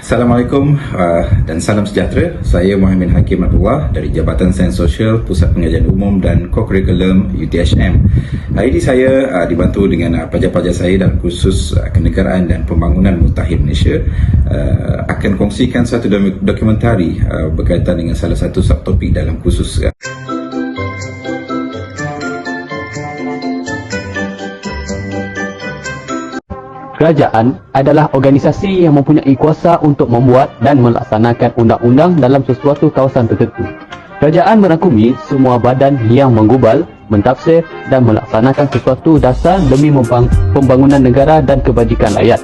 Assalamualaikum dan salam sejahtera. Saya Muhammad Hakim Abdullah dari Jabatan Sains Sosial Pusat Pengajian Umum dan Co-Curriculum UTHM. Hari ini saya dibantu dengan pelajar-pelajar saya dalam kursus Kenegaraan dan Pembangunan Mutakhir Malaysia akan kongsikan satu dokumentari berkaitan dengan salah satu subtopik dalam kursus. Kerajaan adalah organisasi yang mempunyai kuasa untuk membuat dan melaksanakan undang-undang dalam sesuatu kawasan tertentu. Kerajaan merangkumi semua badan yang menggubal, mentafsir dan melaksanakan sesuatu dasar demi pembangunan negara dan kebajikan rakyat.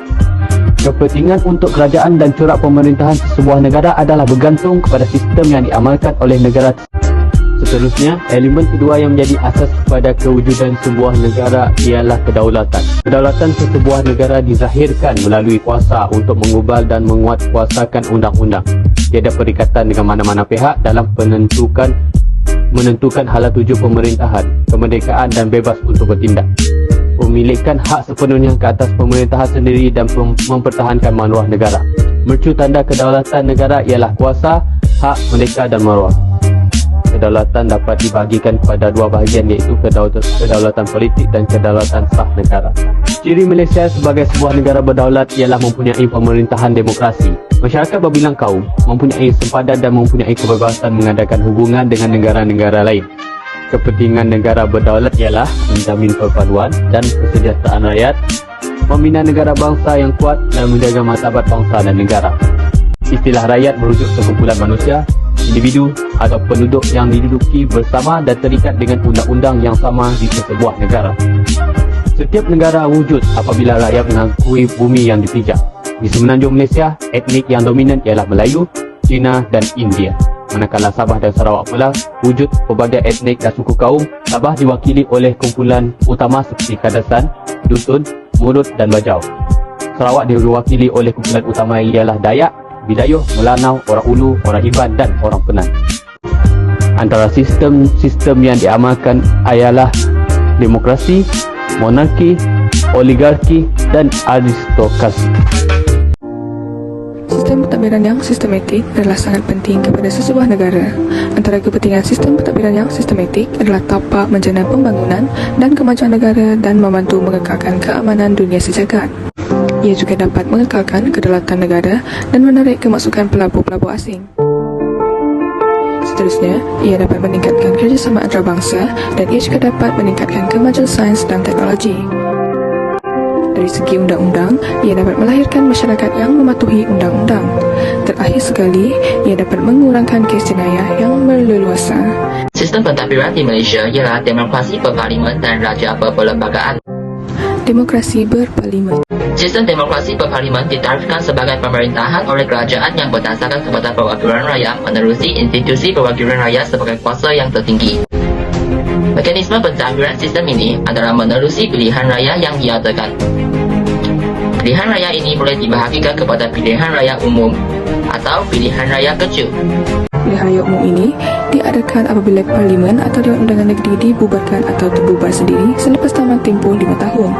Kepentingan untuk kerajaan dan corak pemerintahan sebuah negara adalah bergantung kepada sistem yang diamalkan oleh negara. Seterusnya, elemen kedua yang menjadi asas kepada kewujudan sebuah negara ialah kedaulatan. Kedaulatan sesebuah negara dizahirkan melalui kuasa untuk mengubal dan menguatkuasakan undang-undang. Tiada perikatan dengan mana-mana pihak dalam menentukan hala tuju pemerintahan, kemerdekaan dan bebas untuk bertindak. Memilikan hak sepenuhnya ke atas pemerintahan sendiri dan mempertahankan maruah negara. Mercu tanda kedaulatan negara ialah kuasa, hak, merdeka dan maruah. Kedaulatan dapat dibahagikan kepada dua bahagian, iaitu kedaulatan politik dan kedaulatan sah negara. Ciri Malaysia sebagai sebuah negara berdaulat ialah mempunyai pemerintahan demokrasi. Masyarakat berbilang kaum mempunyai sempadan dan mempunyai kebebasan mengadakan hubungan dengan negara-negara lain. Kepentingan negara berdaulat ialah menjamin perpaduan dan kesejahteraan rakyat, membina negara bangsa yang kuat dan menjaga martabat bangsa dan negara. Istilah rakyat merujuk sekumpulan manusia, individu atau penduduk yang diduduki bersama dan terikat dengan undang-undang yang sama di sebuah negara. Setiap negara wujud apabila rakyat mengakui bumi yang dipijak. Di semenanjung Malaysia, etnik yang dominan ialah Melayu, Cina dan India. Manakala Sabah dan Sarawak pula wujud pelbagai etnik dan suku kaum. Sabah diwakili oleh kumpulan utama seperti Kadasan, Dusun, Murut dan Bajau. Sarawak diwakili oleh kumpulan utama ialah Dayak, Bidayuh, Melanau, Orang Ulu, Orang Iban dan Orang Penang. Antara sistem yang diamalkan ialah demokrasi, monarki, oligarki dan aristokrasi. Sistem pentadbiran yang sistematik adalah sangat penting kepada sesebuah negara. Antara kepentingan sistem pentadbiran yang sistematik adalah tapak menjana pembangunan dan kemajuan negara dan membantu mengekalkan keamanan dunia sejagat. Ia juga dapat mengekalkan kedaulatan negara dan menarik kemasukan pelabur-pelabur asing. Seterusnya, ia dapat meningkatkan kerjasama antarabangsa dan ia juga dapat meningkatkan kemajuan sains dan teknologi. Dari segi undang-undang, ia dapat melahirkan masyarakat yang mematuhi undang-undang. Terakhir sekali, ia dapat mengurangkan kes jenayah yang berleluasa. Sistem pentadbiran di Malaysia ialah demokrasi berparlimen dan raja berperlembagaan. Demokrasi berparlimen. Sistem demokrasi berparlimen ditarifkan sebagai pemerintahan oleh kerajaan yang berdasarkan kepada perwakilan rakyat menerusi institusi perwakilan rakyat sebagai kuasa yang tertinggi. Mekanisme pentadbiran sistem ini adalah menerusi pilihan raya yang diadakan. Pilihan raya ini boleh dibahagikan kepada pilihan raya umum atau pilihan raya kecil. Pilihan raya umum ini diadakan apabila Parlimen atau Dewan Undangan Negeri dibubarkan atau terbubar sendiri selepas tamat tempoh 5 tahun.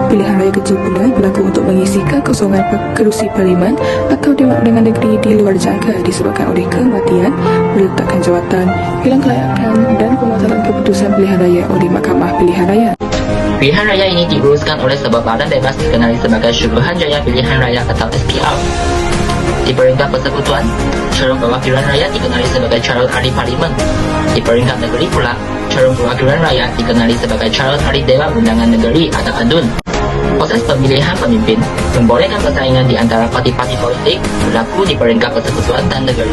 Pilihan raya kecil pula berlaku untuk mengisi kekosongan kerusi Parlimen atau Dewan Undangan Negeri di luar jangka disebabkan oleh kematian, berletakkan jawatan, hilang kelayakan dan pembatalan keputusan pilihan raya oleh Mahkamah Pilihan Raya. Pilihan raya ini diuruskan oleh sebuah badan bebas dikenali sebagai Suruhanjaya Pilihan Raya atau SPR. Di peringkat persekutuan, calon perwakilan rakyat dikenali sebagai calon ahli parlimen. Di peringkat negeri pula, calon perwakilan rakyat dikenali sebagai calon ahli Dewan Undangan Negeri atau ADUN. Proses pemilihan pemimpin membolehkan persaingan di antara parti-parti politik berlaku di peringkat persekutuan dan negeri.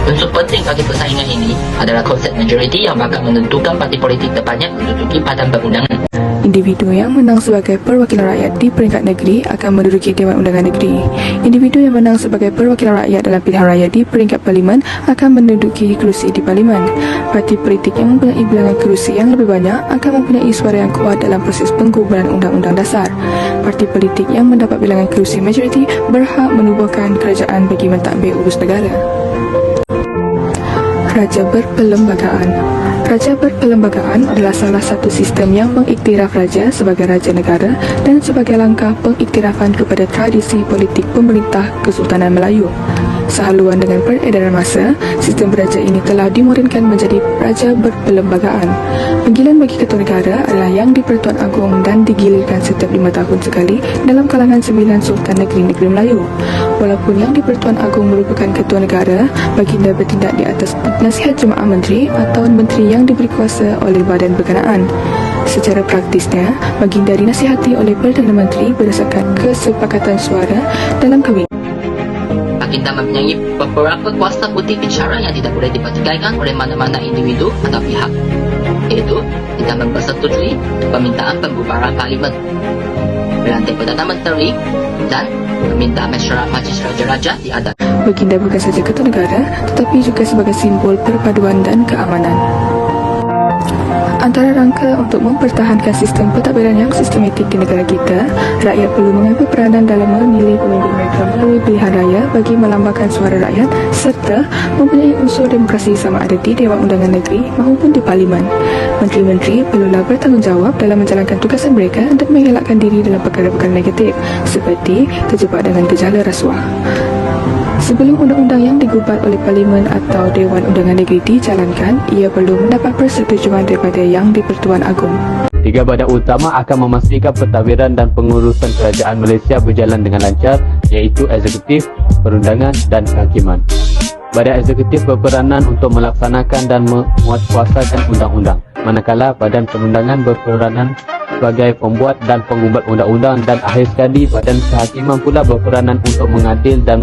Unsur penting bagi persaingan ini adalah konsep majoriti yang bakal menentukan parti politik terbanyak menduduki badan perundangan. Individu yang menang sebagai perwakilan rakyat di peringkat negeri akan menduduki Dewan Undangan Negeri. Individu yang menang sebagai perwakilan rakyat dalam pilihan raya di peringkat parlimen akan menduduki kerusi di parlimen. Parti politik yang mempunyai bilangan kerusi yang lebih banyak akan mempunyai suara yang kuat dalam proses penggubaran undang-undang dasar. Parti politik yang mendapat bilangan kerusi majoriti berhak menubuhkan kerajaan bagi mentadbir urus negara. Raja berperlembagaan. Raja berperlembagaan adalah salah satu sistem yang mengiktiraf raja sebagai raja negara dan sebagai langkah pengiktirafan kepada tradisi politik pemerintah Kesultanan Melayu. Sehaluan dengan peredaran masa, sistem beraja ini telah dimodernkan menjadi raja berperlembagaan. Panggilan bagi ketua negara adalah yang di-Pertuan Agong dan digilirkan setiap 5 tahun sekali dalam kalangan 9 Sultan Negeri-Negeri Melayu. Walaupun yang di-Pertuan Agong merupakan ketua negara, baginda bertindak di atas nasihat Jemaah Menteri atau menteri yang diberi kuasa oleh badan berkenaan. Secara praktisnya, baginda dinasihati oleh Perdana Menteri berdasarkan kesepakatan suara dalam kahwin. Baginda mempunyai beberapa kuasa putih bicara yang tidak boleh dipertikaikan oleh mana-mana individu atau pihak, iaitu tidak mempersetujui permintaan pembubaran Parlimen, melantik Perdana Menteri dan meminta masyarakat Majlis Raja-Raja diadakan. Baginda bukan saja ketua negara tetapi juga sebagai simbol perpaduan dan keamanan. Antara rangka untuk mempertahankan sistem pentadbiran yang sistematik di negara kita, rakyat perlu mengambil peranan dalam memilih pemimpin mereka melalui pilihan raya bagi melambangkan suara rakyat serta mempunyai unsur demokrasi sama ada di Dewan Undangan Negeri maupun di Parlimen. Menteri-menteri perlulah bertanggungjawab dalam menjalankan tugasan mereka dan mengelakkan diri dalam perkara-perkara negatif seperti terjebak dengan gejala rasuah. Sebelum undang-undang yang digugat oleh Parlimen atau Dewan Undangan Negeri dijalankan, ia perlu mendapat persetujuan daripada Yang di-Pertuan Agong. 3 badan utama akan memastikan pentadbiran dan pengurusan kerajaan Malaysia berjalan dengan lancar, iaitu eksekutif, perundangan dan kehakiman. Badan eksekutif berperanan untuk melaksanakan dan menguatkuasakan undang-undang, manakala badan perundangan berperanan sebagai pembuat dan pengubah undang-undang, dan akhir sekali badan kehakiman pula berperanan untuk mengadil dan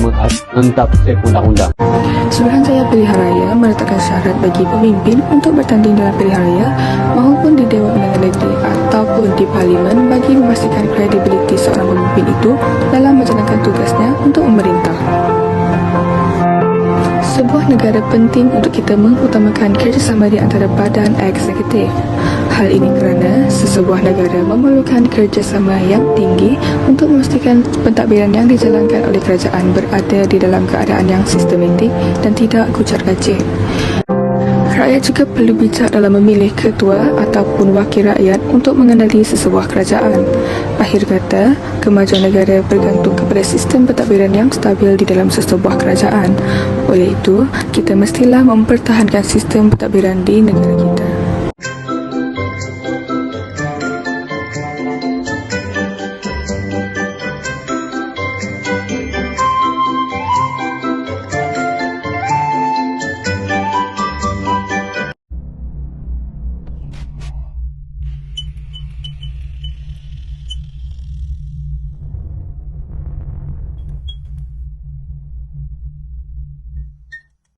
mentafsir undang-undang. Suruhanjaya Pilihan Raya meletakkan syarat bagi pemimpin untuk bertanding dalam pilihan raya maupun di Dewan Undangan Negeri ataupun di Parlimen bagi memastikan kredibiliti seorang pemimpin itu dalam menjalankan tugasnya untuk memerintah. Sebuah negara penting untuk kita mengutamakan kerjasama di antara badan eksekutif. Hal ini kerana sesebuah negara memerlukan kerjasama yang tinggi untuk memastikan pentadbiran yang dijalankan oleh kerajaan berada di dalam keadaan yang sistematik dan tidak kucar-kacir. Rakyat juga perlu bijak dalam memilih ketua ataupun wakil rakyat untuk mengendali sesebuah kerajaan. Akhir kata, kemajuan negara bergantung kepada sistem pentadbiran yang stabil di dalam sesebuah kerajaan. Oleh itu, kita mestilah mempertahankan sistem pentadbiran di negara kita.